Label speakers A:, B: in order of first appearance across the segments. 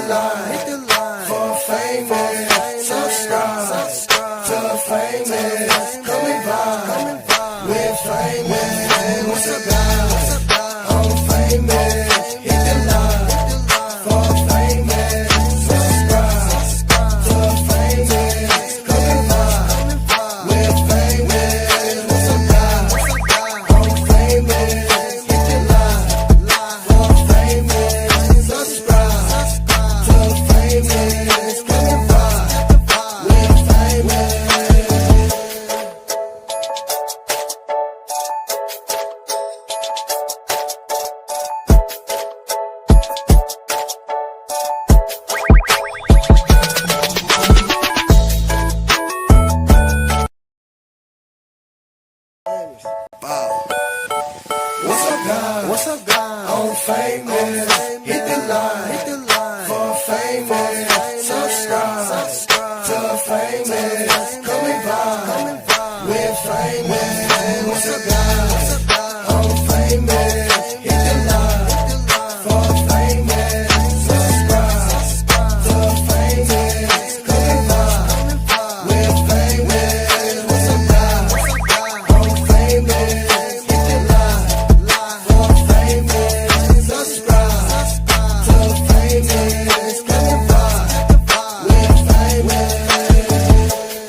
A: line for famous. Subscribe to famous. Coming by with famous. What's up, guys? I'm famous. Hit the line for famous. Subscribe to famous. Coming by with famous. What's up, guys? I'm famous. Hit the line for famous. Subscribe to famous. Coming by with famous. What's up, guys? I'm famous. Hit the line for famous. Subscribe to famous. Coming by with famous. What's up, guys? I'm famous. Hit the line for famous. Subscribe to famous. Coming by with famous.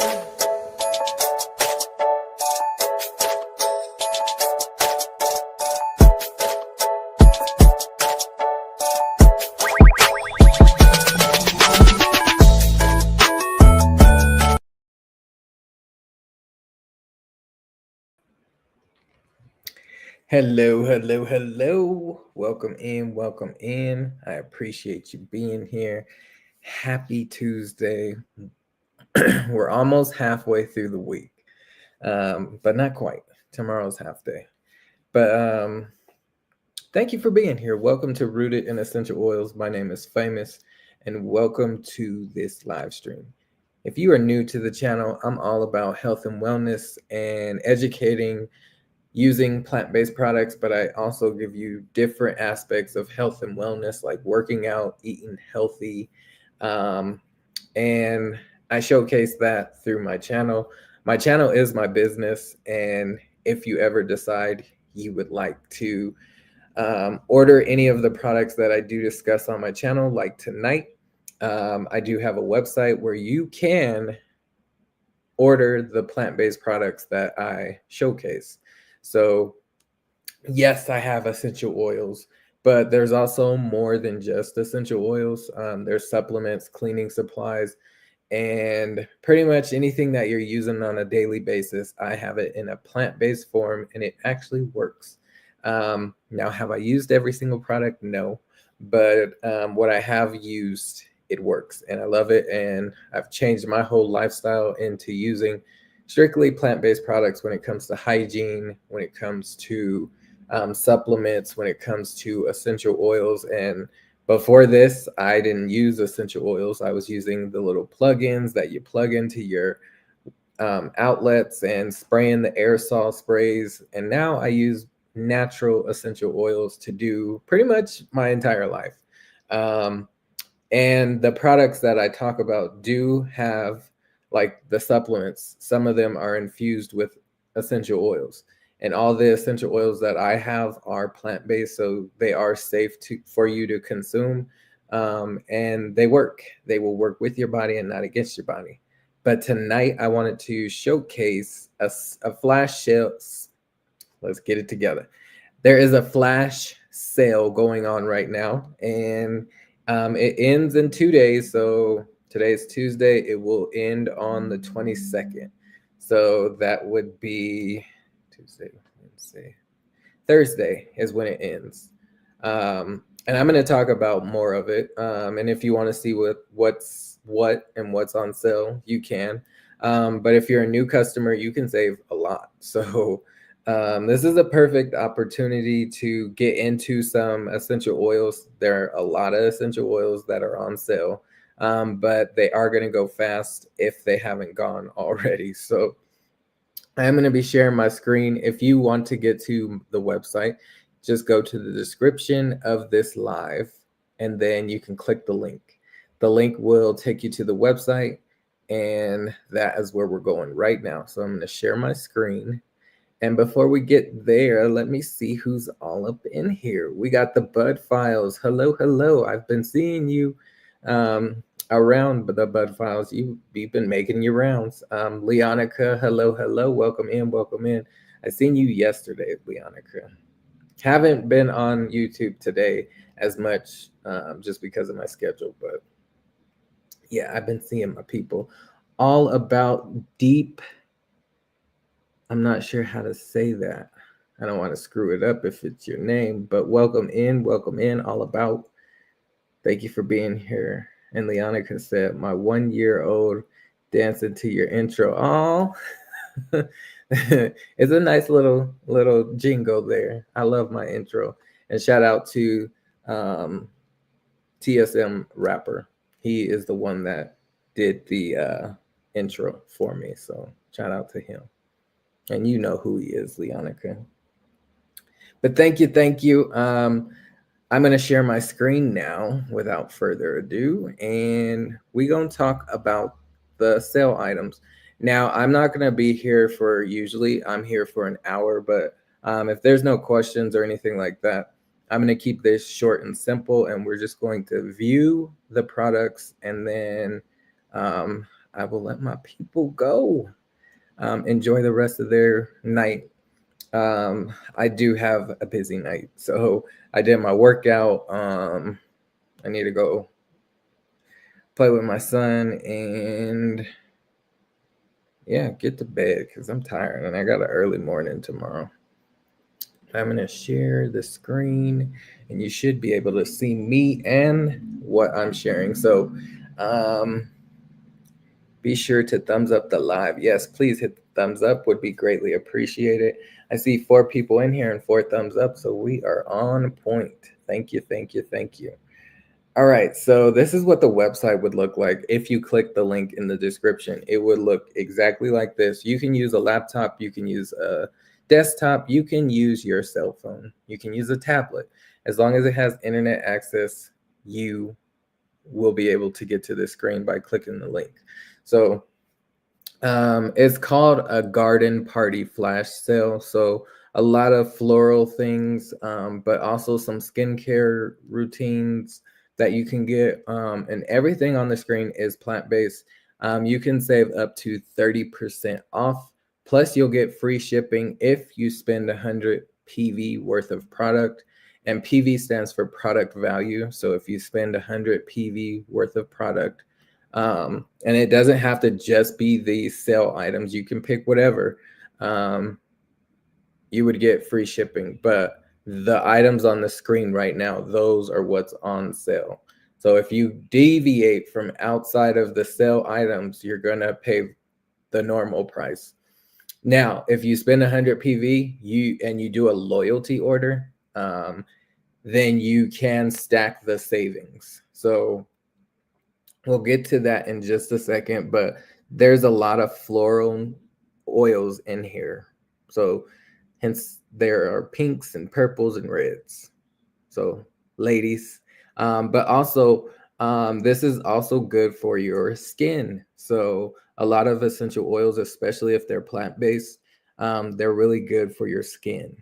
A: What's up, guys? I'm famous.
B: Hello. Welcome in. I appreciate you being here. Happy Tuesday. We're almost halfway through the week, but not quite. Tomorrow's half day. But thank you for being here. Welcome to Rooted in Essential Oils. My name is Famous, and welcome to this live stream. If you are new to the channel, I'm all about health and wellness and educating using plant-based products, but I also give you different aspects of health and wellness, like working out, eating healthy, and I showcase that through my channel. My channel is my business, and if you ever decide you would like to order any of the products that I do discuss on my channel, like tonight, I do have a website where you can order the plant-based products that I showcase. So yes, I have essential oils, but there's also more than just essential oils. There's supplements, cleaning supplies, and pretty much anything that you're using on a daily basis. I have it in a plant-based form, and it actually works. Now, have I used every single product? No, but what I have used, it works, and I love it. And I've changed my whole lifestyle into using strictly plant-based products when it comes to hygiene, when it comes to supplements, when it comes to essential oils. And before this, I didn't use essential oils. I was using the little plugins that you plug into your outlets and spraying the aerosol sprays. And now I use natural essential oils to do pretty much my entire life. And the products that I talk about do have, like the supplements, some of them are infused with essential oils, and all the essential oils that I have are plant-based, so they are safe for you to consume, and they work. They will work with your body and not against your body. But tonight I wanted to showcase a flash sale. Let's get it together. There is a flash sale going on right now, and it ends in 2 days. So today's Tuesday. It will end on the 22nd. So that would be Tuesday, Wednesday, Thursday is when it ends. And I'm going to talk about more of it. And if you want to see what's on sale, you can. But if you're a new customer, you can save a lot. So this is a perfect opportunity to get into some essential oils. There are a lot of essential oils that are on sale. But they are going to go fast if they haven't gone already. So I'm going to be sharing my screen. If you want to get to the website, just go to the description of this live, and then you can click the link. The link will take you to the website, and that is where we're going right now. So I'm going to share my screen. And before we get there, let me see who's all up in here. We got the Bud Files. Hello, hello. I've been seeing you around the Bud Files. You've been making your rounds. Leonica, hello, hello. Welcome in, welcome in. I seen you yesterday, Leonica. Haven't been on YouTube today as much just because of my schedule, but yeah, I've been seeing my people. All About Deep. I'm not sure how to say that. I don't want to screw it up if it's your name, but welcome in, All About. Thank you for being here. And Leonica said, my 1-year-old dancing to your intro. Oh, it's a nice little jingle there. I love my intro. And shout out to TSM Rapper. He is the one that did the intro for me. So shout out to him. And you know who he is, Leonica. But thank you. I'm going to share my screen now without further ado. And we're going to talk about the sale items. Now, I'm not going to be here for, usually I'm here for an hour, but if there's no questions or anything like that, I'm going to keep this short and simple, and we're just going to view the products, and then I will let my people go. Enjoy the rest of their night. I do have a busy night, so I did my workout. I need to go play with my son and yeah, get to bed because I'm tired and I got an early morning tomorrow. I'm going to share the screen and you should be able to see me and what I'm sharing. So be sure to thumbs up the live. Yes, please hit the thumbs up, would be greatly appreciated. I see 4 people in here and 4 thumbs up, so we are on point. Thank you. All right, so this is what the website would look like if you click the link in the description. It would look exactly like this. You can use a laptop, you can use a desktop, you can use your cell phone, you can use a tablet. As long as it has internet access, you will be able to get to this screen by clicking the link. So it's called a garden party flash sale. So a lot of floral things, but also some skincare routines that you can get. And everything on the screen is plant-based. You can save up to 30% off. Plus, you'll get free shipping if you spend 100 PV worth of product. And PV stands for product value. So if you spend 100 PV worth of product, and it doesn't have to just be the sale items, you can pick whatever, you would get free shipping. But the items on the screen right now, those are what's on sale. So if you deviate from outside of the sale items, you're going to pay the normal price. Now, if you spend 100 PV and you do a loyalty order, then you can stack the savings. So we'll get to that in just a second, but there's a lot of floral oils in here. So hence there are pinks and purples and reds. So ladies, but also this is also good for your skin. So a lot of essential oils, especially if they're plant-based, they're really good for your skin.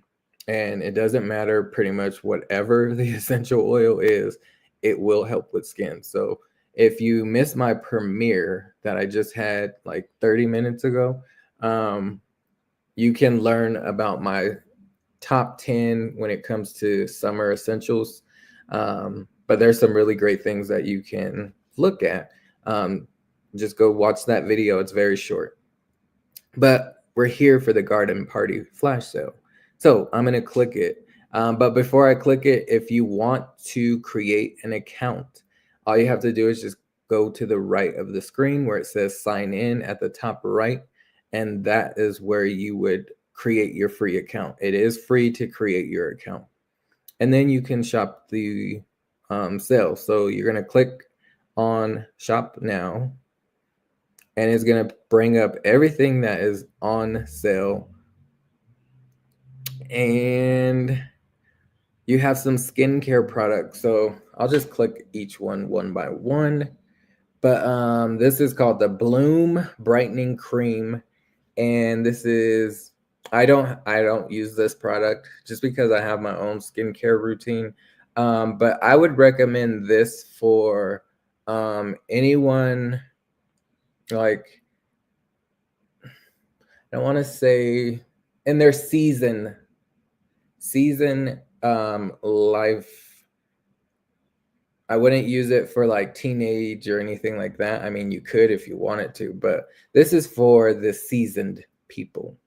B: And it doesn't matter pretty much whatever the essential oil is, it will help with skin. So if you missed my premiere that I just had like 30 minutes ago, you can learn about my top 10 when it comes to summer essentials. But there's some really great things that you can look at. Just go watch that video. It's very short. But we're here for the garden party flash sale. So I'm going to click it. But before I click it, if you want to create an account, all you have to do is just go to the right of the screen where it says sign in at the top right. And that is where you would create your free account. It is free to create your account. And then you can shop the sale. So you're going to click on shop now. And it's going to bring up everything that is on sale. And you have some skincare products. So I'll just click each one by one. But this is called the Bloom Brightening Cream, and this is I don't use this product just because I have my own skincare routine. But I would recommend this for anyone, like, I want to say in their season life. I wouldn't use it for like teenage or anything like that. I mean, you could if you wanted to, but this is for the seasoned people.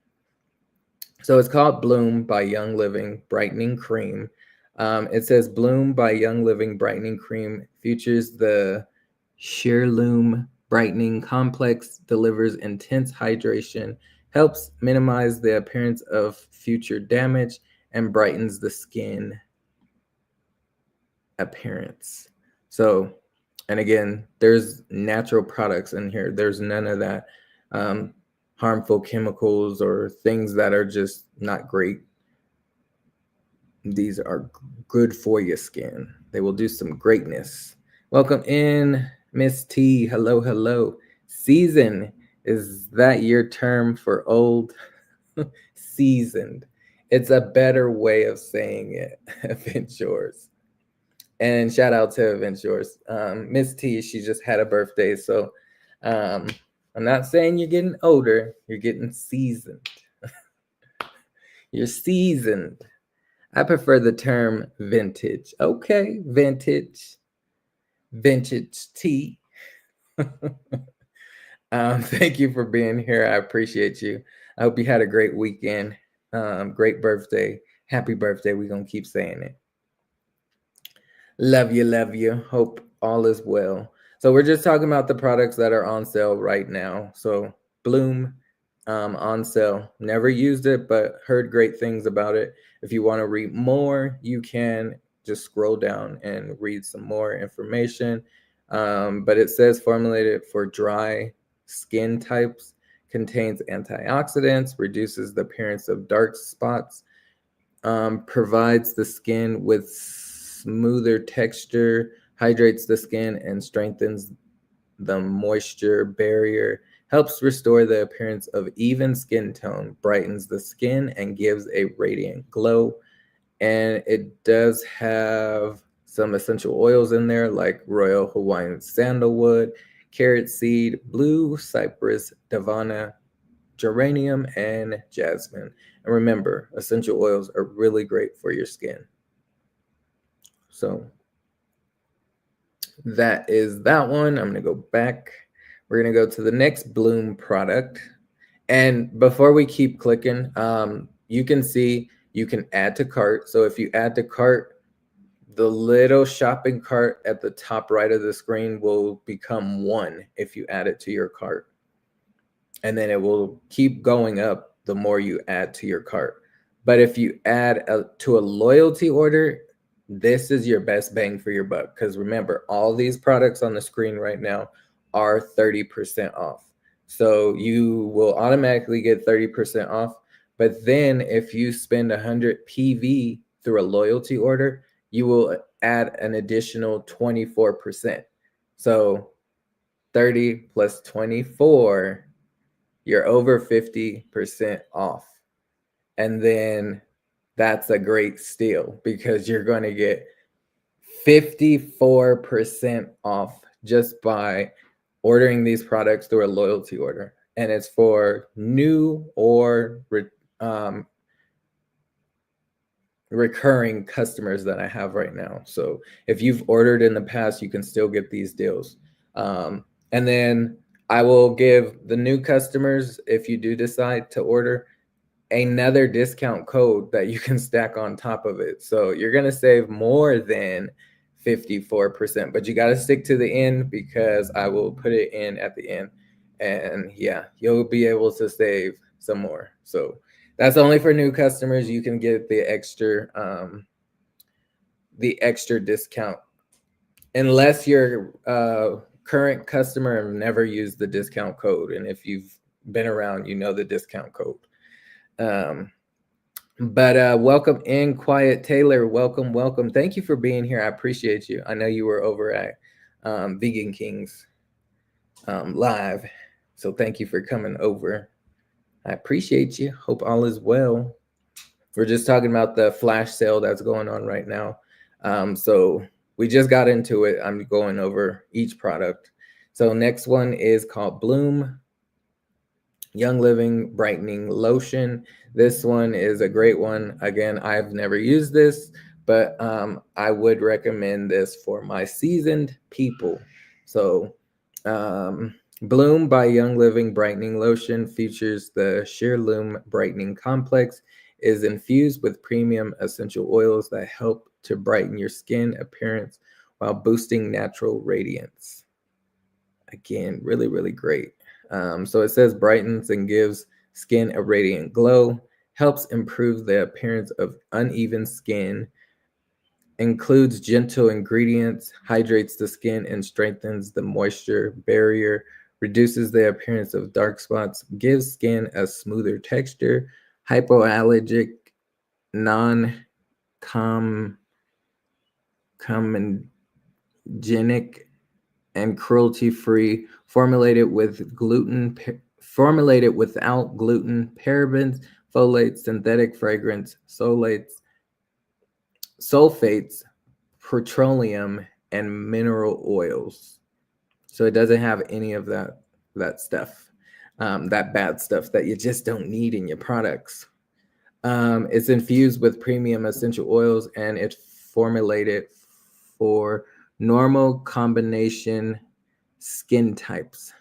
B: So it's called Bloom by Young Living Brightening Cream. It says Bloom by Young Living Brightening Cream features the Sheerlume Brightening Complex, delivers intense hydration, helps minimize the appearance of future damage, and brightens the skin appearance. So, and again, there's natural products in here. There's none of that harmful chemicals or things that are just not great. These are good for your skin. They will do some greatness. Welcome in, Miss T. Hello, hello. Season, is that your term for old? Seasoned. It's a better way of saying it. It's yours. And shout out to Ventures. Miss T, she just had a birthday. So I'm not saying you're getting older, you're getting seasoned. You're seasoned. I prefer the term vintage. Okay, vintage. Vintage tea. Thank you for being here. I appreciate you. I hope you had a great weekend. Great birthday. Happy birthday. We're going to keep saying it. Love you, love you. Hope all is well. So we're just talking about the products that are on sale right now. So Bloom on sale. Never used it, but heard great things about it. If you want to read more, you can just scroll down and read some more information. But it says formulated for dry skin types, contains antioxidants, reduces the appearance of dark spots, provides the skin with smoother texture, hydrates the skin and strengthens the moisture barrier, helps restore the appearance of even skin tone, brightens the skin, and gives a radiant glow. And it does have some essential oils in there like royal Hawaiian sandalwood, carrot seed, blue cypress, davana, geranium, and jasmine. And remember, essential oils are really great for your skin. So that is that one. I'm going to go back. We're going to go to the next Bloom product. And before we keep clicking, you can see you can add to cart. So if you add to cart, the little shopping cart at the top right of the screen will become 1 if you add it to your cart. And then it will keep going up the more you add to your cart. But if you add to a loyalty order, this is your best bang for your buck. Because remember, all these products on the screen right now are 30% off. So you will automatically get 30% off. But then if you spend 100 PV through a loyalty order, you will add an additional 24%. So 30 plus 24, you're over 50% off. And then that's a great steal because you're going to get 54% off just by ordering these products through a loyalty order. And it's for new or recurring customers that I have right now. So if you've ordered in the past, you can still get these deals. And then I will give the new customers, if you do decide to order, another discount code that you can stack on top of it. So you're going to save more than 54%, but you got to stick to the end because I will put it in at the end. And yeah, you'll be able to save some more. So that's only for new customers. You can get the extra discount unless you're current customer and never used the discount code. And if you've been around, you know the discount code. But welcome in, Quiet Taylor. Welcome. Thank you for being here. I appreciate you. I know you were over at Vegan Kings. live. So thank you for coming over. I appreciate you. Hope all is well. We're just talking about the flash sale that's going on right now. So we just got into it. I'm going over each product. So next one is called Bloom Young Living Brightening Lotion. This one is a great one. Again, I've never used this, but I would recommend this for my seasoned people. So Bloom by Young Living Brightening Lotion features the Sheer Loom Brightening Complex, is infused with premium essential oils that help to brighten your skin appearance while boosting natural radiance. Again, really, really great. So it says brightens and gives skin a radiant glow, helps improve the appearance of uneven skin, includes gentle ingredients, hydrates the skin and strengthens the moisture barrier, reduces the appearance of dark spots, gives skin a smoother texture, hypoallergic, non-comedogenic, and cruelty-free, formulated without gluten, parabens, folates, synthetic fragrance, sulfates, petroleum, and mineral oils. So it doesn't have any of that stuff, that bad stuff that you just don't need in your products. It's infused with premium essential oils and it's formulated for normal combination skin types.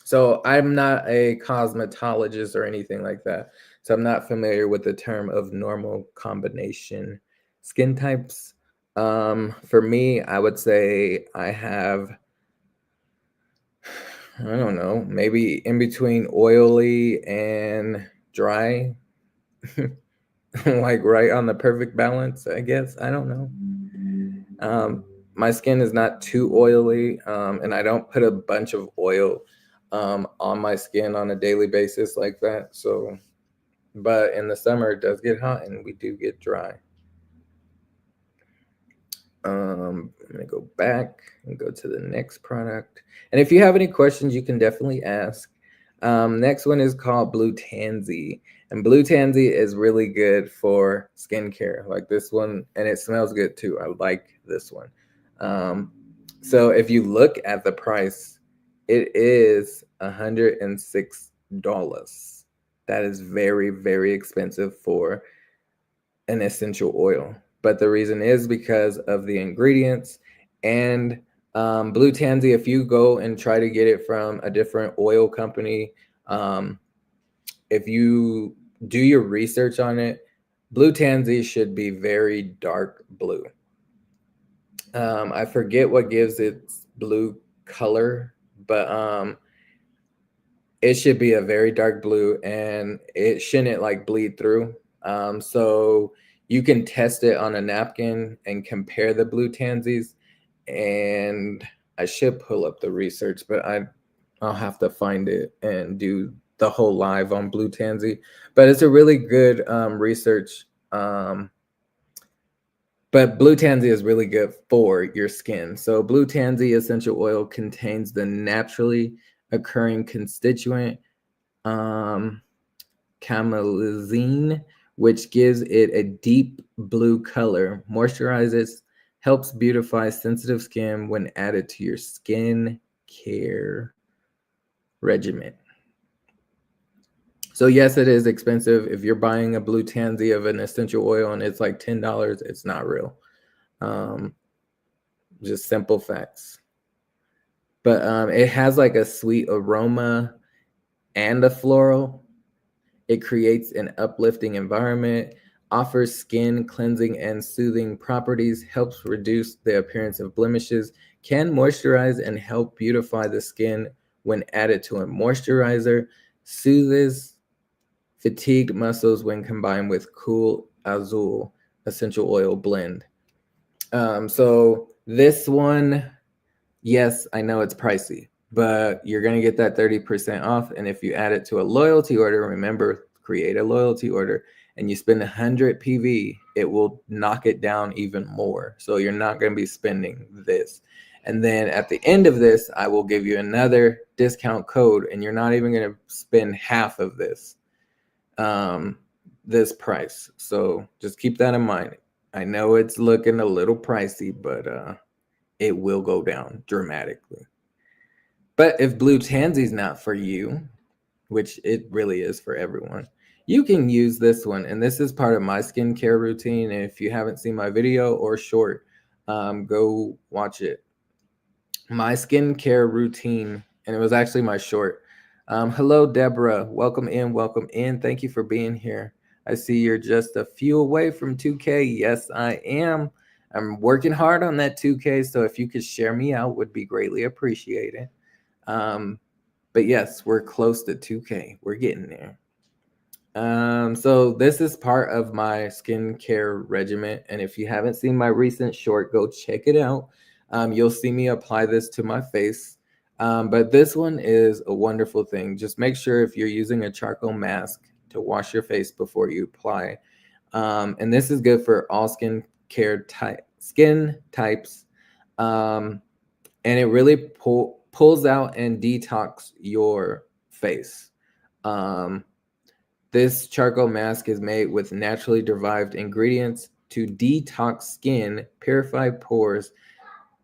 B: So I'm not a cosmetologist or anything like that. So I'm not familiar with the term of normal combination skin types. For me, I would say I have, I don't know, maybe in between oily and dry, like right on the perfect balance, I guess. I don't know. My skin is not too oily, and I don't put a bunch of oil on my skin on a daily basis like that. So, but in the summer it does get hot and we do get dry. I'm gonna go back and go to the next product. And if you have any questions, you can definitely ask. Next one is called Blue Tansy. And Blue Tansy is really good for skincare, like this one, and it smells good too. I like this one. So if you look at the price, it is $106. That is very, very expensive for an essential oil. But the reason is because of the ingredients and Blue Tansy. If you go and try to get it from a different oil company, if you do your research on it, Blue Tansy should be very dark blue. I forget what gives its blue color, but it should be a very dark blue and it shouldn't like bleed through. So you can test it on a napkin and compare the Blue Tansies. And I should pull up the research, but I'll have to find it and do the whole live on Blue Tansy. But it's a really good research. But Blue Tansy is really good for your skin. So Blue Tansy essential oil contains the naturally occurring constituent camelazine, which gives it a deep blue color, moisturizes, helps beautify sensitive skin when added to your skin care regimen. So yes, it is expensive. If you're buying a Blue Tansy of an essential oil and it's like $10, it's not real. Just simple facts. But it has like a sweet aroma and a floral. It creates an uplifting environment, offers skin cleansing and soothing properties, helps reduce the appearance of blemishes, can moisturize and help beautify the skin when added to a moisturizer, soothes fatigued muscles when combined with cool azul essential oil blend. So this one, yes, I know it's pricey, but you're going to get that 30% off. And if you add it to a loyalty order, remember, create a loyalty order and you spend 100 PV, it will knock it down even more. So you're not going to be spending this. And then at the end of this, I will give you another discount code, and you're not even going to spend half of this this price. So just keep that in mind. I know it's looking a little pricey, but it will go down dramatically. But if blue tansy is not for you, which it really is for everyone, you can use this one. And this is part of my skincare routine. And if you haven't seen my video or short, go watch it. My skincare routine, and it was actually my short. Hello, Deborah. Welcome in. Welcome in. Thank you for being here. I see you're just a few away from 2K. Yes, I am. I'm working hard on that 2K. So if you could share me out, would be greatly appreciated. But yes, we're close to 2K. We're getting there. So this is part of my skincare regimen. And if you haven't seen my recent short, go check it out. You'll see me apply this to my face. But this one is a wonderful thing. Just make sure if you're using a charcoal mask to wash your face before you apply. And this is good for all skin types. And it really pulls out and detox your face. This charcoal mask is made with naturally derived ingredients to detox skin, purify pores,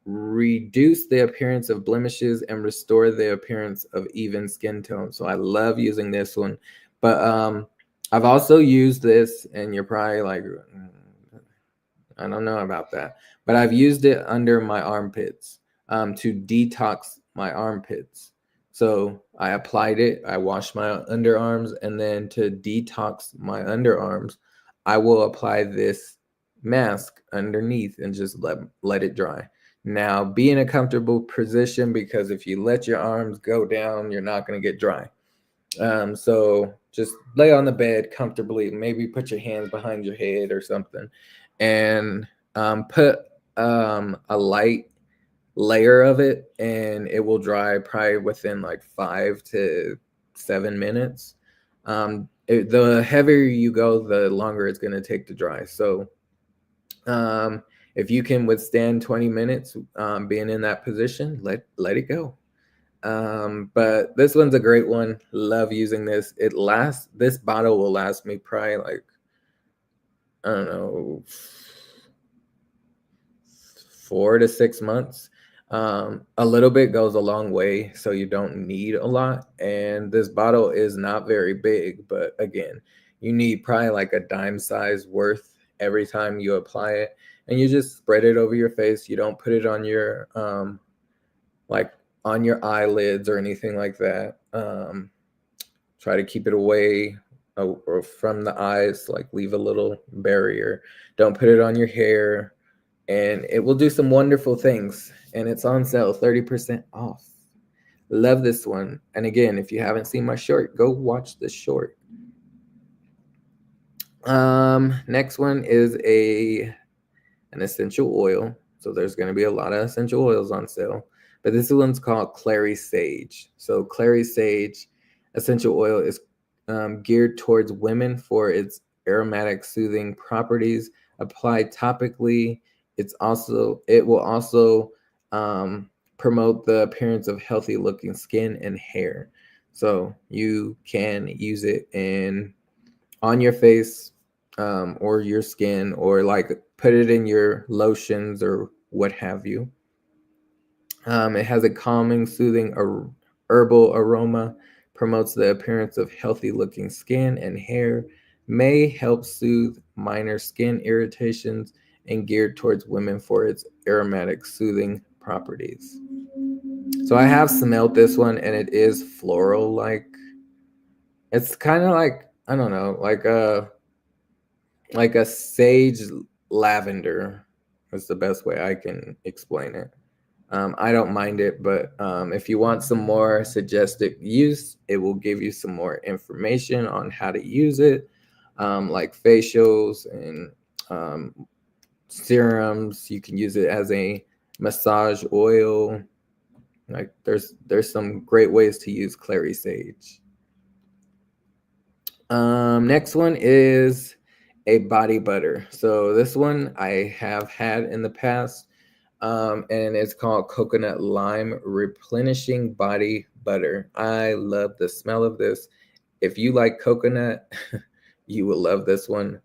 B: reduce the appearance of blemishes, and restore the appearance of even skin tone. So I love using this one. But I've also used this, and you're probably like, I don't know about that. But I've used it under my armpits to detox my armpits. So I applied it, I washed my underarms, and then to detox my underarms, I will apply this mask underneath and just let it dry. Now, be in a comfortable position, because if you let your arms go down, you're not going to get dry. So just lay on the bed comfortably, maybe put your hands behind your head or something, and put a light layer of it, and it will dry probably within like 5 to 7 minutes. The heavier you go, the longer it's going to take to dry. So if you can withstand 20 minutes being in that position, let it go. But this one's a great one. Love using this. This bottle will last me probably like, I don't know, 4 to 6 months. A little bit goes a long way, so you don't need a lot. And this bottle is not very big, but again, you need probably like a dime size worth every time you apply it. And you just spread it over your face. You don't put it on your like on your eyelids or anything like that. Try to keep it away or from the eyes, like leave a little barrier. Don't put it on your hair, and it will do some wonderful things. And it's on sale, 30% off. Love this one. And again, if you haven't seen my short, go watch the short. Next one is an essential oil. So there's going to be a lot of essential oils on sale, but this one's called Clary Sage. So Clary Sage essential oil is geared towards women for its aromatic soothing properties. Applied topically, it will also promote the appearance of healthy looking skin and hair. So you can use it on your face or your skin, or like put it in your lotions or what have you. It has a calming, soothing, herbal aroma, promotes the appearance of healthy looking skin and hair, may help soothe minor skin irritations, and geared towards women for its aromatic soothing properties. So I have smelled this one, and it is floral like. It's kind of like, I don't know, like a sage lavender is the best way I can explain it. I don't mind it, but if you want some more suggested use, it will give you some more information on how to use it, like facials and serums. You can use it as a massage oil. Like there's some great ways to use Clary Sage. Next one is a body butter. So this one I have had in the past. And it's called Coconut Lime Replenishing Body Butter. I love the smell of this. If you like coconut, you will love this one.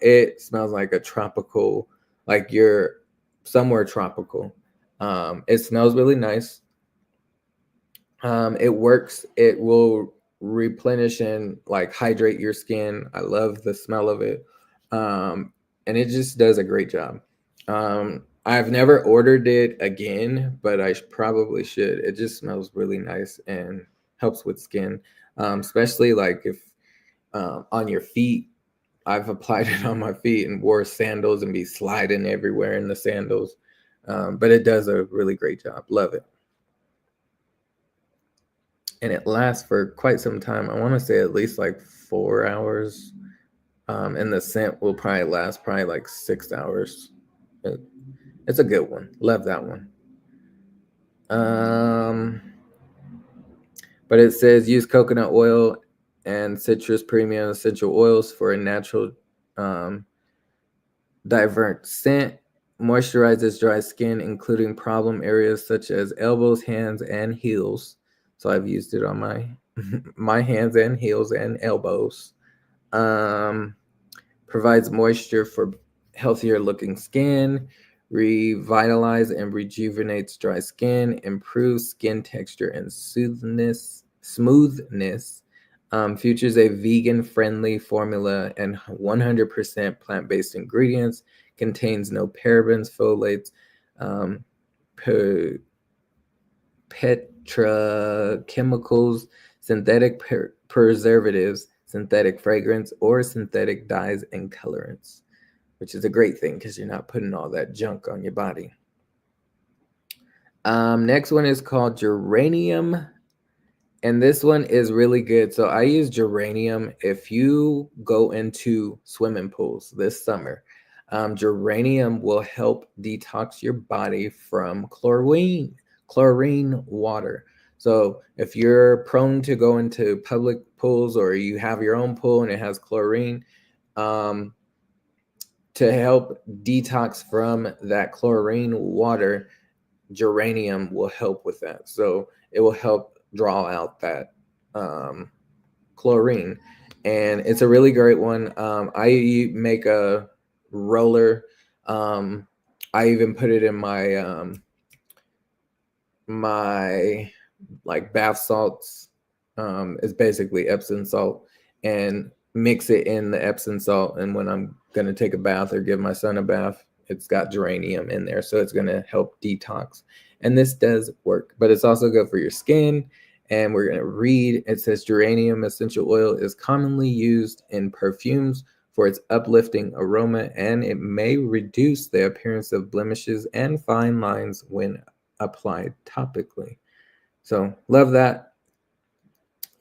B: It smells like a tropical, like you're somewhere tropical. It smells really nice. It works. It will replenish and like hydrate your skin. I love the smell of it. And it just does a great job. I've never ordered it again, but I probably should. It just smells really nice and helps with skin, especially like if on your feet. I've applied it on my feet and wore sandals and be sliding everywhere in the sandals. But it does a really great job. Love it. And it lasts for quite some time. I want to say at least like 4 hours. And the scent will probably last probably like 6 hours. It's a good one. Love that one. But it says use coconut oil and citrus premium essential oils for a natural divert scent. Moisturizes dry skin, including problem areas such as elbows, hands, and heels. So I've used it on my my hands and heels and elbows. Provides moisture for healthier looking skin, revitalize and rejuvenates dry skin, improves skin texture and smoothness. Features a vegan-friendly formula and 100% plant-based ingredients. Contains no parabens, phthalates, petrochemicals, synthetic preservatives, synthetic fragrance, or synthetic dyes and colorants, which is a great thing because you're not putting all that junk on your body. Next one is called Geranium. And this one is really good. So I use Geranium. If you go into swimming pools this summer, Geranium will help detox your body from chlorine water. So if you're prone to go into public pools or you have your own pool and it has chlorine, to help detox from that chlorine water, Geranium will help with that. So it will help draw out that chlorine, and it's a really great one. I make a roller. I even put it in my my like bath salts. It's basically Epsom salt, and mix it in the Epsom salt. And when I'm gonna take a bath or give my son a bath, it's got Geranium in there, so it's gonna help detox. And this does work, but it's also good for your skin. And we're going to read. It says Geranium essential oil is commonly used in perfumes for its uplifting aroma, and it may reduce the appearance of blemishes and fine lines when applied topically. So love that.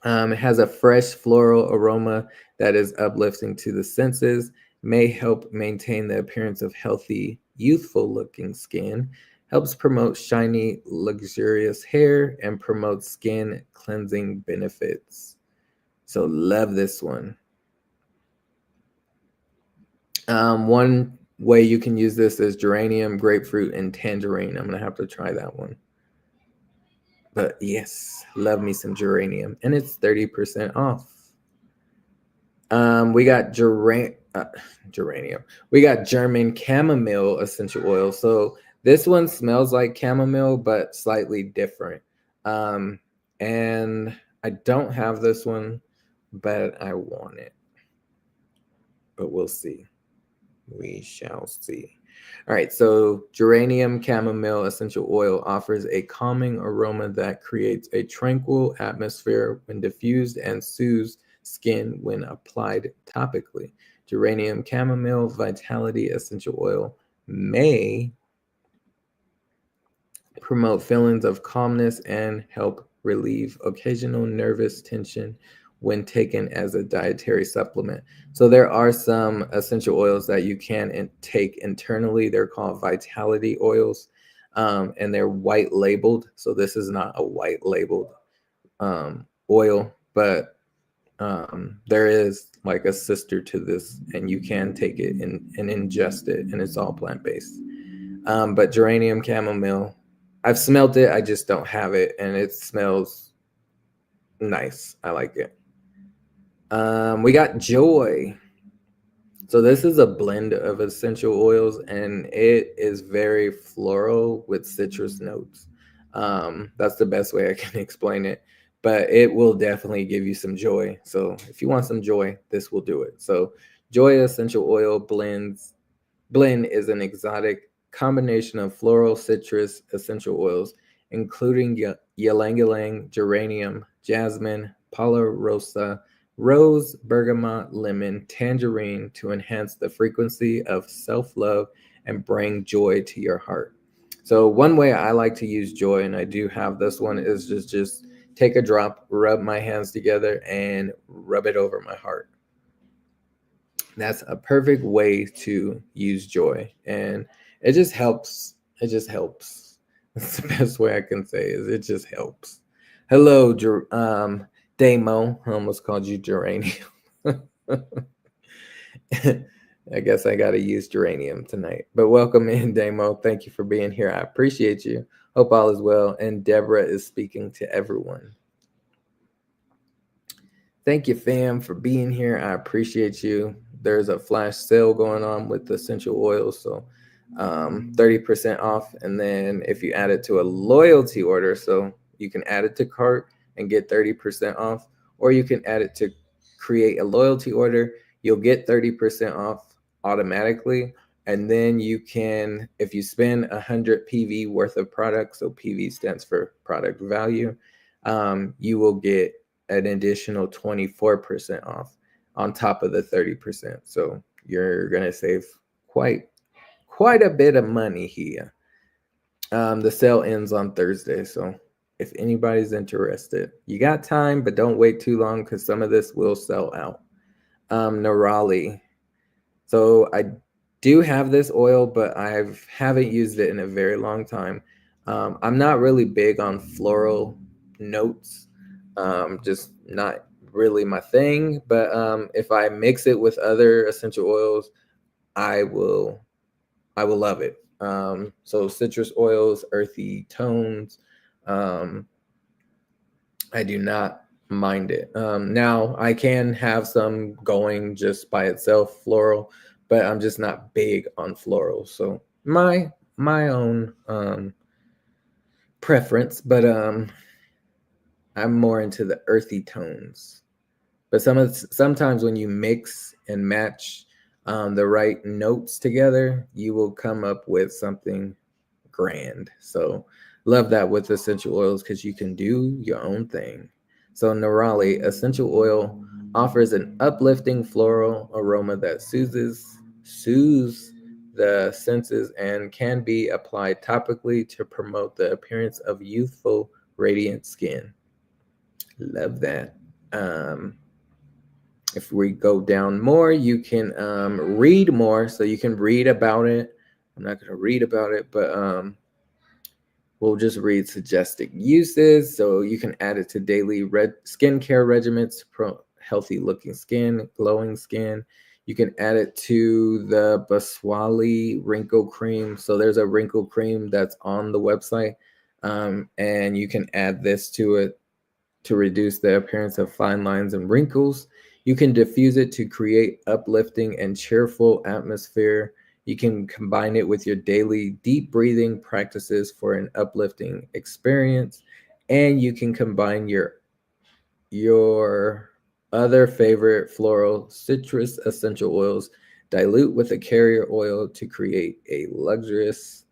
B: It has a fresh floral aroma that is uplifting to the senses, may help maintain the appearance of healthy, youthful looking skin, helps promote shiny, luxurious hair, and promotes skin cleansing benefits. So love this one. One way you can use this is Geranium, grapefruit, and tangerine. I'm going to have to try that one. But yes, love me some Geranium. And it's 30% off. We got Geranium. We got German chamomile essential oil. So this one smells like chamomile, but slightly different. And I don't have this one, but I want it. But we'll see. We shall see. All right, so Geranium chamomile essential oil offers a calming aroma that creates a tranquil atmosphere when diffused and soothes skin when applied topically. Geranium chamomile vitality essential oil may promote feelings of calmness and help relieve occasional nervous tension when taken as a dietary supplement. So there are some essential oils that you can take internally. They're called vitality oils, and they're white labeled. So this is not a white labeled oil, but there is like a sister to this, and you can take it and ingest it, and it's all plant-based. But Geranium Chamomile, I've smelled it. I just don't have it, and it smells nice. I like it. We got Joy. So this is a blend of essential oils, and it is very floral with citrus notes. That's the best way I can explain it, but it will definitely give you some joy. So if you want some joy, this will do it. So Joy Essential Oil blend is an exotic combination of floral, citrus, essential oils, including Ylang Ylang, geranium, jasmine, rosa, rose, bergamot, lemon, tangerine to enhance the frequency of self-love and bring joy to your heart. So one way I like to use joy, and I do have this one, is just take a drop, rub my hands together, and rub it over my heart. That's a perfect way to use joy, and it just helps. It just helps. That's the best way I can say is it just helps. Hello, Damo. I almost called you Geranium. I guess I got to use Geranium tonight. But welcome in, Damo. Thank you for being here. I appreciate you. Hope all is well. And Deborah is speaking to everyone. Thank you, fam, for being here. I appreciate you. There's a flash sale going on with the essential oils, so 30% off. And then if you add it to a loyalty order, so you can add it to cart and get 30% off, or you can add it to create a loyalty order. You'll get 30% off automatically. And then you can, if you spend 100 PV worth of product, so PV stands for product value, you will get an additional 24% off on top of the 30%. So you're going to save quite a bit of money here. The sale ends on Thursday, so if anybody's interested, you got time, but don't wait too long because some of this will sell out. Neroli. So I do have this oil, but I haven't used it in a very long time. I'm not really big on floral notes. Just not really my thing. But if I mix it with other essential oils, I will love it. So citrus oils, earthy tones. I do not mind it. Now I can have some going just by itself, floral, but I'm just not big on floral. So my own preference, but I'm more into the earthy tones. But sometimes when you mix and match the right notes together, you will come up with something grand. So love that with essential oils because you can do your own thing. So Neroli essential oil offers an uplifting floral aroma that soothes the senses and can be applied topically to promote the appearance of youthful, radiant skin. Love that. If we go down more, you can read more. So you can read about it. I'm not going to read about it, but we'll just read suggested uses. So you can add it to daily skincare regimens to promote healthy looking skin, glowing skin. You can add it to the Patchouli wrinkle cream. So there's a wrinkle cream that's on the website, and you can add this to it to reduce the appearance of fine lines and wrinkles. You can diffuse it to create uplifting and cheerful atmosphere. You can combine it with your daily deep breathing practices for an uplifting experience. And you can combine your other favorite floral citrus essential oils, dilute with a carrier oil to create a luxurious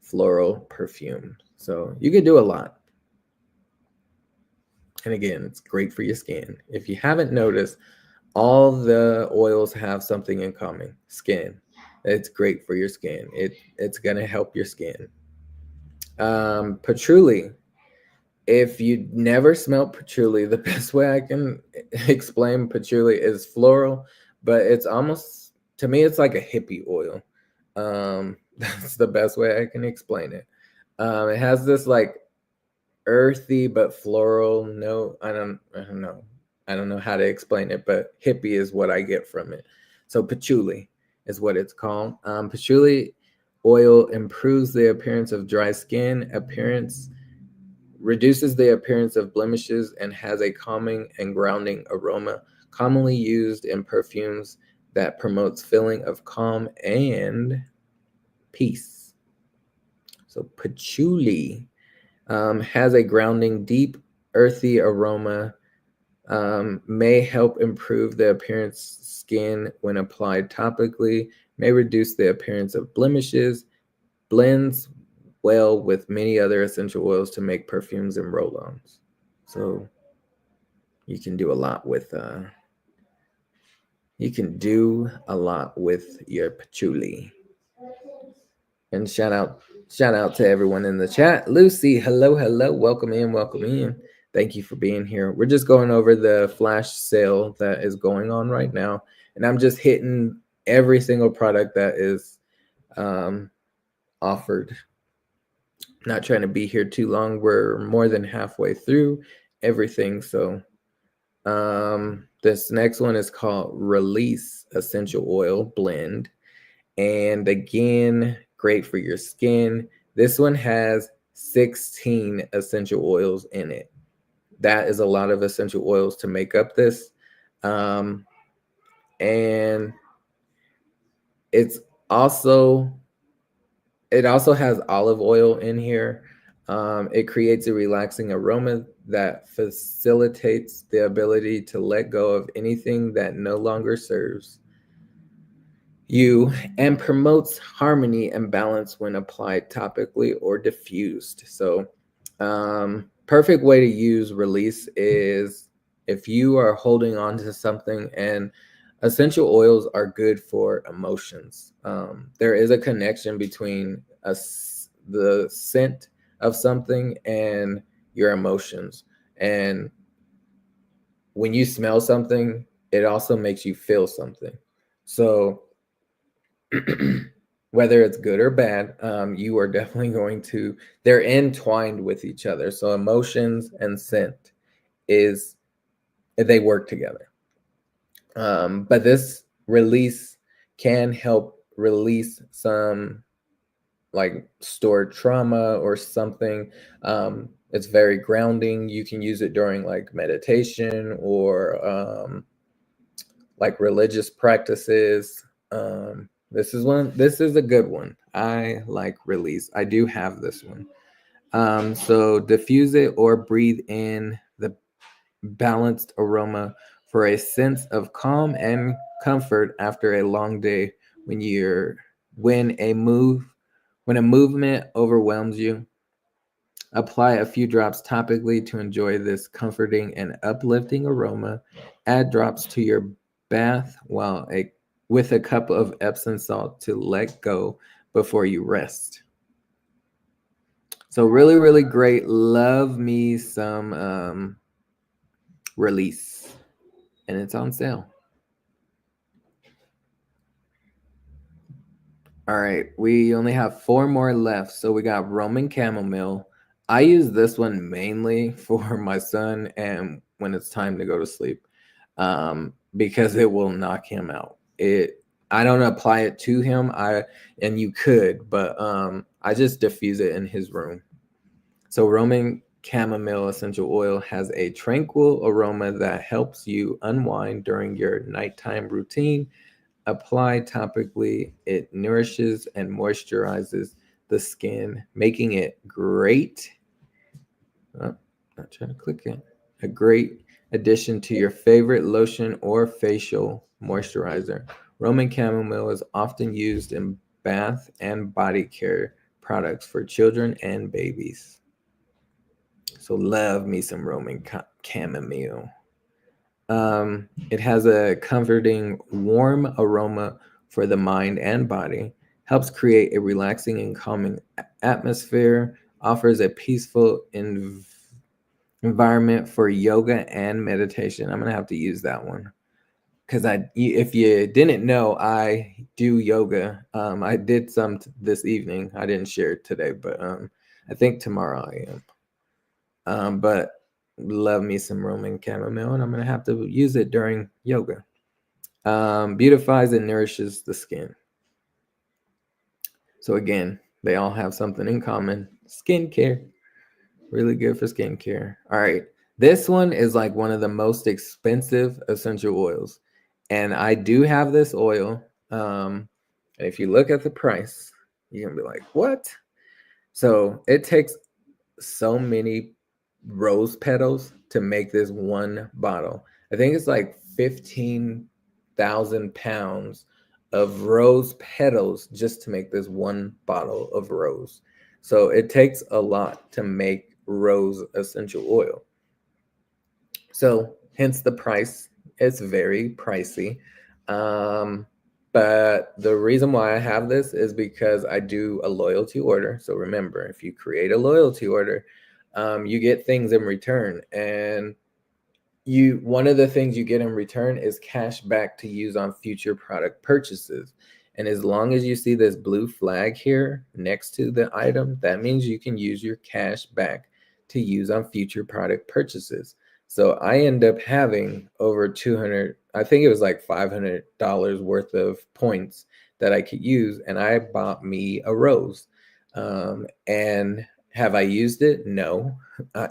B: floral perfume. So you can do a lot. And again, it's great for your skin. If you haven't noticed, all the oils have something in common: skin. It's great for your skin. It's gonna help your skin. Patchouli. If you never smelled patchouli, the best way I can explain patchouli is floral, but it's almost, to me, it's like a hippie oil. That's the best way I can explain it. It has this like earthy but floral note. I don't know. I don't know how to explain it, but hippie is what I get from it. So patchouli is what it's called. Patchouli oil improves the appearance of dry skin, reduces the appearance of blemishes, and has a calming and grounding aroma, commonly used in perfumes that promotes feeling of calm and peace. So Patchouli has a grounding, deep, earthy aroma, may help improve the appearance skin when applied topically, may reduce the appearance of blemishes, blends well with many other essential oils to make perfumes and roll-ons. So you can do a lot with your patchouli. And shout out to everyone in the chat. Lucy, hello, welcome in. Thank you for being here. We're just going over the flash sale that is going on right now, and I'm just hitting every single product that is offered. Not trying to be here too long. We're more than halfway through everything. So this next one is called Release Essential Oil Blend. And again, great for your skin. This one has 16 essential oils in it. That is a lot of essential oils to make up this. And it also has olive oil in here. It creates a relaxing aroma that facilitates the ability to let go of anything that no longer serves you and promotes harmony and balance when applied topically or diffused. So perfect way to use Release is if you are holding on to something, and essential oils are good for emotions. There is a connection between the scent of something and your emotions. And when you smell something, it also makes you feel something. So whether it's good or bad, you are definitely they're entwined with each other. So emotions and scent they work together. But this Release can help release some like stored trauma or something. It's very grounding. You can use it during like meditation or like religious practices. This is a good one. I like Release. I do have this one. So diffuse it or breathe in the balanced aroma for a sense of calm and comfort after a long day when a movement overwhelms you. Apply a few drops topically to enjoy this comforting and uplifting aroma. Add drops to your bath with a cup of Epsom salt to let go before you rest. So really, really great. Love me some Release. And it's on sale. All right, we only have 4 more left. So we got Roman Chamomile. I use this one mainly for my son and when it's time to go to sleep, because it will knock him out. I don't apply it to him. And you could, but I just diffuse it in his room. So Roman Chamomile essential oil has a tranquil aroma that helps you unwind during your nighttime routine. Applied topically, it nourishes and moisturizes the skin, making it great. Not trying to click it. A great addition to your favorite lotion or facial moisturizer. Roman Chamomile is often used in bath and body care products for children and babies. So love me some Roman Chamomile. It has a comforting, warm aroma for the mind and body, helps create a relaxing and calming atmosphere, offers a peaceful environment for yoga and meditation. I'm going to have to use that one because if you didn't know, I do yoga. I did some this evening. I didn't share it today, but I think tomorrow I am. But love me some Roman Chamomile, and I'm going to have to use it during yoga. Beautifies and nourishes the skin. So again, they all have something in common. Skincare. Really good for skincare. All right. This one is like one of the most expensive essential oils. And I do have this oil. And if you look at the price, you're going to be like, what? So it takes so many rose petals to make this one bottle. I think it's like 15,000 pounds of rose petals just to make this one bottle of rose. So it takes a lot to make rose essential oil. So hence the price. It's very pricey. But the reason why I have this is because I do a loyalty order. So remember, if you create a loyalty order, you get things in return. And one of the things you get in return is cash back to use on future product purchases. And as long as you see this blue flag here next to the item, that means you can use your cash back to use on future product purchases. So I end up having over 200, I think it was like $500 worth of points that I could use. And I bought me a rose. And have I used it? No.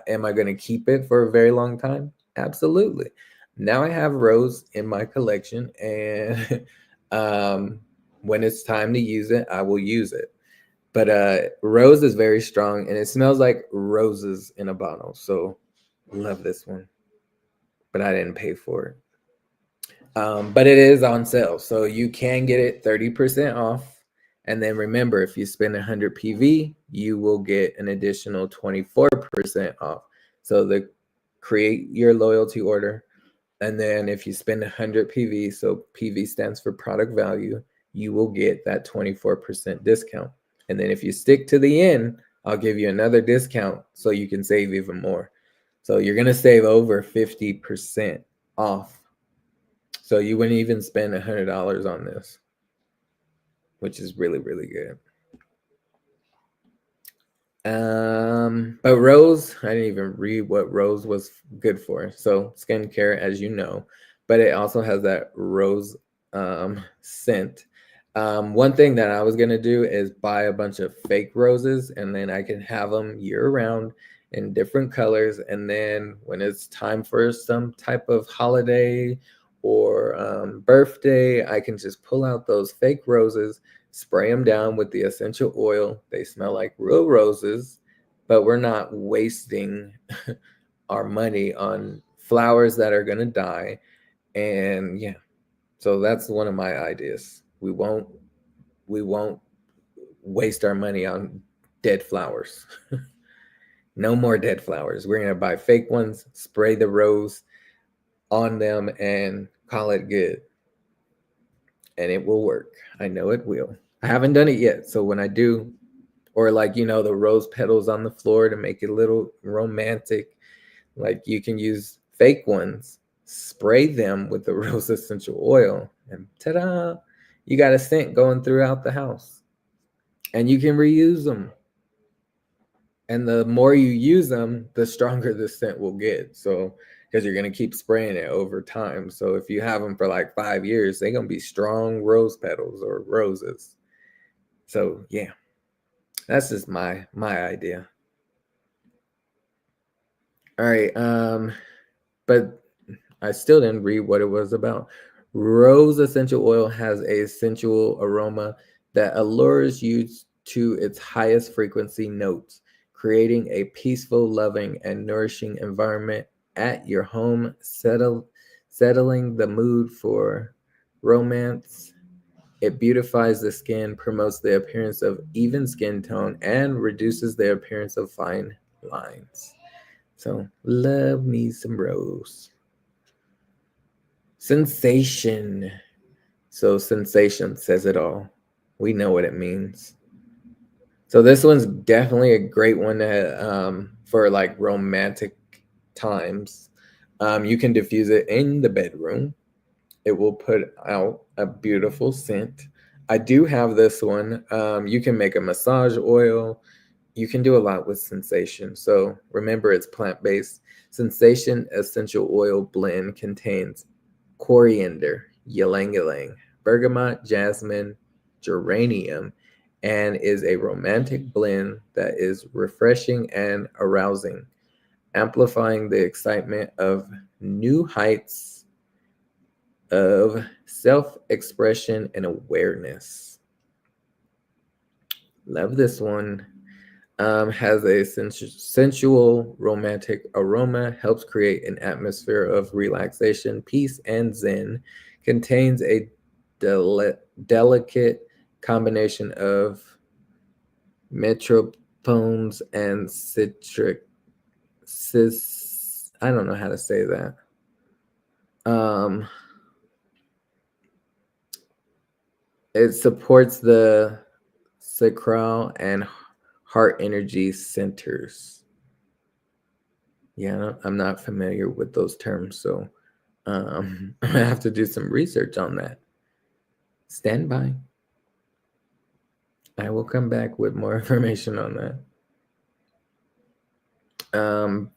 B: Am I going to keep it for a very long time? Absolutely. Now I have rose in my collection, and when it's time to use it, I will use it. But rose is very strong, and it smells like roses in a bottle. So love this one, but I didn't pay for it. But it is on sale, so you can get it 30% off. And then remember, if you spend 100 PV, you will get an additional 24% off. So create your loyalty order. And then if you spend 100 PV, so PV stands for product value, you will get that 24% discount. And then if you stick to the end, I'll give you another discount so you can save even more. So you're going to save over 50% off. So you wouldn't even spend $100 on this, which is really, really good. But rose, I didn't even read what rose was good for. So skincare, as you know, but it also has that rose scent. One thing that I was gonna do is buy a bunch of fake roses, and then I can have them year round in different colors. And then when it's time for some type of holiday or birthday, I can just pull out those fake roses, spray them down with the essential oil. They smell like real roses, but we're not wasting our money on flowers that are going to die. And yeah, so that's one of my ideas. We won't waste our money on dead flowers. No more dead flowers. We're going to buy fake ones, spray the rose on them, and call it good. And it will work. I know it will. I haven't done it yet. So when I do, or like, you know, the rose petals on the floor to make it a little romantic, like you can use fake ones, spray them with the rose essential oil, and ta-da, you got a scent going throughout the house. And you can reuse them. And the more you use them, the stronger the scent will get. So because you're going to keep spraying it over time. So if you have them for like 5 years, they're going to be strong rose petals or roses. So yeah, that's just my idea. All right. But I still didn't read what it was about. Rose essential oil has a sensual aroma that allures you to its highest frequency notes, creating a peaceful, loving, and nourishing environment at your home, settling the mood for romance. It beautifies the skin, promotes the appearance of even skin tone, and reduces the appearance of fine lines. So, love me some rose. Sensation. So, sensation says it all. We know what it means. So this one's definitely a great one for like romantic times. You can diffuse it in the bedroom. It will put out a beautiful scent. I do have this one. You can make a massage oil. You can do a lot with Sensation. So remember, it's plant-based. Sensation essential oil blend contains coriander, ylang ylang, bergamot, jasmine, geranium, and is a romantic blend that is refreshing and arousing, amplifying the excitement of new heights of self-expression and awareness. Love this one. Has a sensual, romantic aroma, helps create an atmosphere of relaxation, peace, and zen. Contains a delicate combination of metropones and I don't know how to say that. It supports the sacral and heart energy centers. Yeah, I'm not familiar with those terms, so I have to do some research on that. Stand by. I will come back with more information on that. All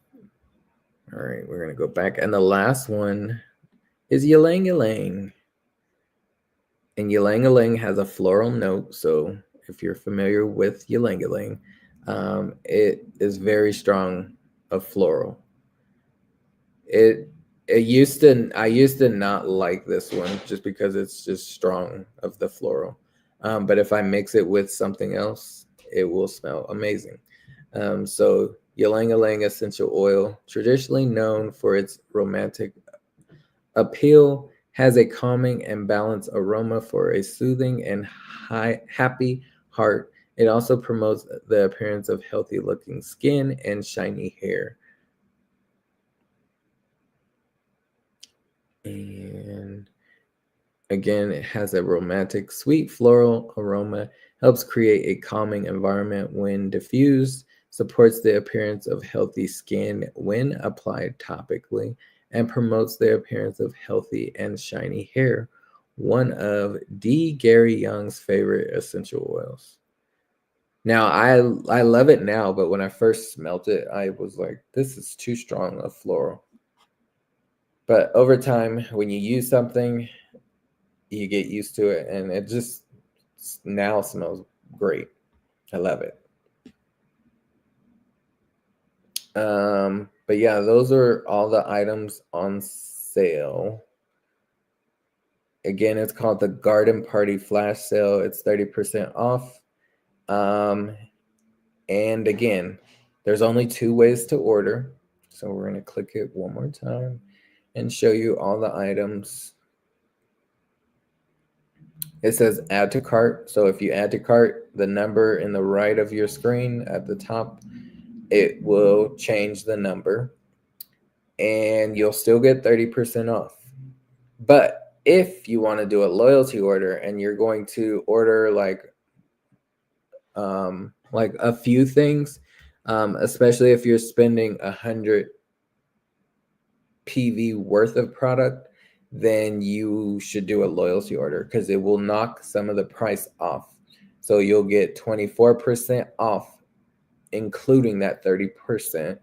B: right, we're gonna go back, and the last one is Ylang Ylang. And Ylang Ylang has a floral note, so if you're familiar with Ylang Ylang, it is very strong of floral. I used to not like this one just because it's just strong of the floral. But if I mix it with something else, it will smell amazing. So Ylang Ylang essential oil, traditionally known for its romantic appeal, has a calming and balanced aroma for a soothing and happy heart. It also promotes the appearance of healthy looking skin and shiny hair. And again, it has a romantic, sweet floral aroma, helps create a calming environment when diffused, supports the appearance of healthy skin when applied topically, and promotes the appearance of healthy and shiny hair. One of D. Gary Young's favorite essential oils. Now, I love it now, but when I first smelt it, I was like, this is too strong of floral. But over time, when you use something, you get used to it, and it just now smells great. I love it. But yeah, those are all the items on sale. Again, it's called the Garden Party Flash Sale. It's 30% off. And again, there's only 2 ways to order. So we're going to click it one more time and show you all the items. It says add to cart. So if you add to cart, the number in the right of your screen at the top, it will change the number and you'll still get 30% off. But if you want to do a loyalty order and you're going to order like a few things, especially if you're spending 100 PV worth of product, then you should do a loyalty order because it will knock some of the price off. So you'll get 24% off, including that 30%.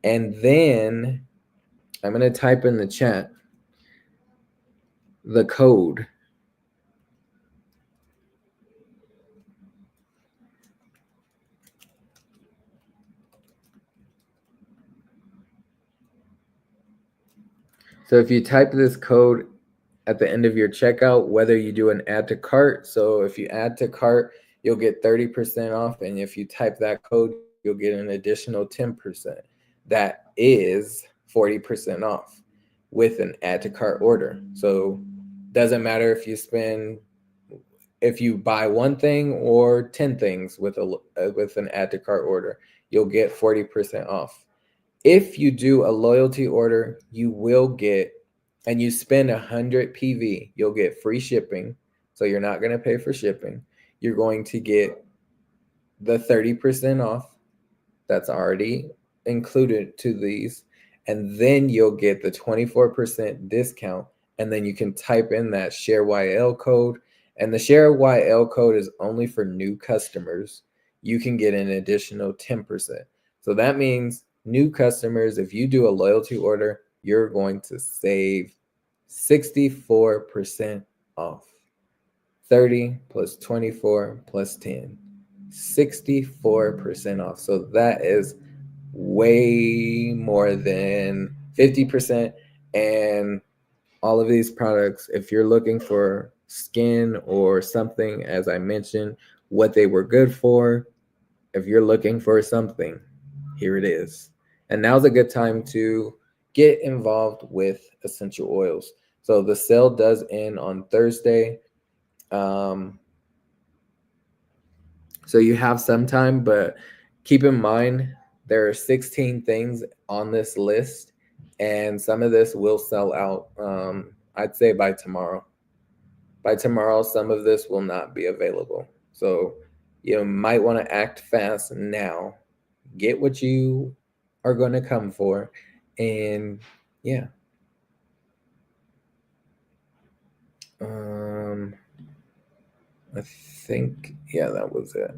B: And then I'm going to type in the chat the code. So if you type this code at the end of your checkout, whether you do an add to cart, so if you add to cart, you'll get 30% off. And if you type that code, you'll get an additional 10%. That is 40% off with an add to cart order. So doesn't matter if you buy one thing or 10 things with an add to cart order, you'll get 40% off. If you do a loyalty order, you will get, and you spend 100 PV, you'll get free shipping. So you're not going to pay for shipping. You're going to get the 30% off that's already included to these. And then you'll get the 24% discount. And then you can type in that ShareYL code. And the ShareYL code is only for new customers. You can get an additional 10%. So that means new customers, if you do a loyalty order, you're going to save 64% off. 30 plus 24 plus 10. 64% off. So that is way more than 50%. And all of these products, if you're looking for skin or something, as I mentioned, what they were good for, if you're looking for something, here it is. And now's a good time to get involved with essential oils. So the sale does end on Thursday. So you have some time, but keep in mind there are 16 things on this list, and some of this will sell out. I'd say by tomorrow. By tomorrow, some of this will not be available. So you might want to act fast now. Get what you are going to come for, and yeah. I think that was it.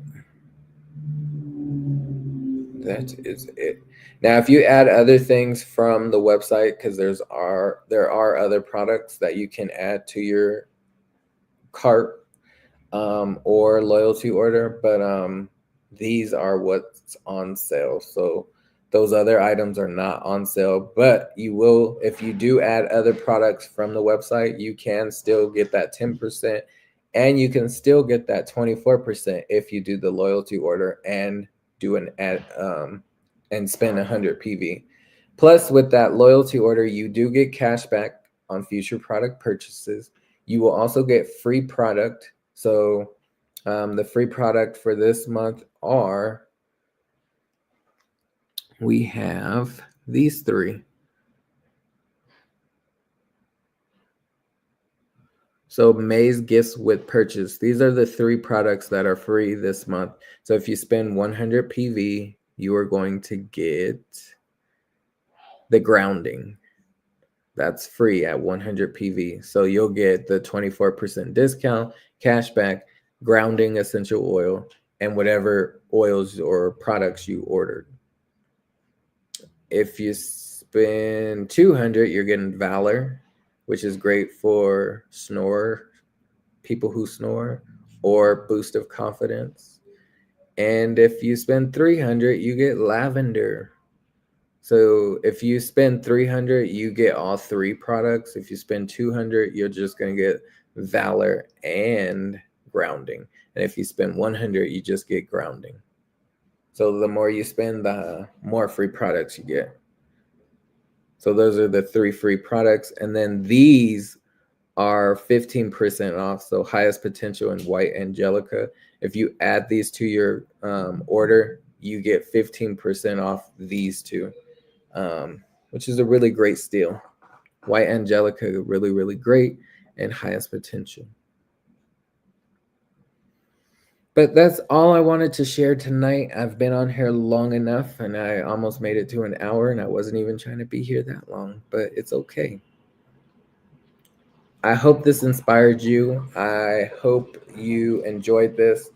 B: That is it. Now, if you add other things from the website, because there are other products that you can add to your cart or loyalty order, but these are what's on sale. So those other items are not on sale, but you will, if you do add other products from the website, you can still get that 10%, and you can still get that 24% if you do the loyalty order and do an ad and spend 100 PV. Plus, with that loyalty order, you do get cash back on future product purchases. You will also get free product. So the free product for this month we have these three. So May's gifts with purchase. These are the three products that are free this month. So if you spend 100 PV, you are going to get the grounding. That's free at 100 PV. So you'll get the 24% discount, cashback, grounding essential oil, and whatever oils or products you ordered. If you spend 200, you're getting Valor, which is great for people who snore, or boost of confidence. And if you spend 300, you get Lavender. So if you spend 300, you get all three products. If you spend 200, you're just going to get Valor and grounding. And if you spend 100, you just get grounding. So the more you spend, the more free products you get. So those are the three free products. And then these are 15% off. So highest potential and white Angelica. If you add these to your order, you get 15% off these two, which is a really great steal. White Angelica, really, really great, and highest potential. But that's all I wanted to share tonight. I've been on here long enough, and I almost made it to an hour, and I wasn't even trying to be here that long, but it's okay. I hope this inspired you. I hope you enjoyed this.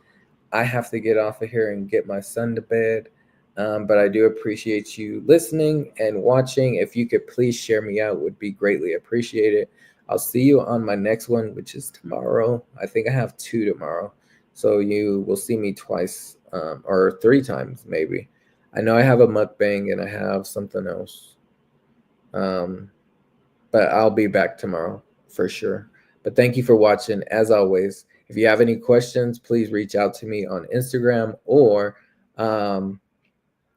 B: I have to get off of here and get my son to bed. But I do appreciate you listening and watching. If you could please share me out, would be greatly appreciated. I'll see you on my next one, which is tomorrow. I think I have 2 tomorrow. So you will see me twice or 3 times maybe. I know I have a mukbang and I have something else. But I'll be back tomorrow for sure. But thank you for watching. As always, if you have any questions, please reach out to me on Instagram, or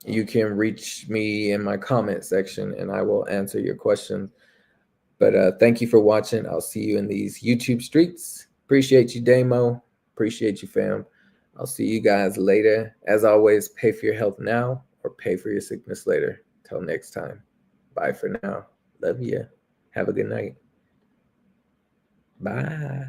B: you can reach me in my comment section and I will answer your questions. But thank you for watching. I'll see you in these YouTube streets. Appreciate you, Damo. Appreciate you, fam. I'll see you guys later. As always, pay for your health now or pay for your sickness later. Till next time. Bye for now. Love you. Have a good night. Bye.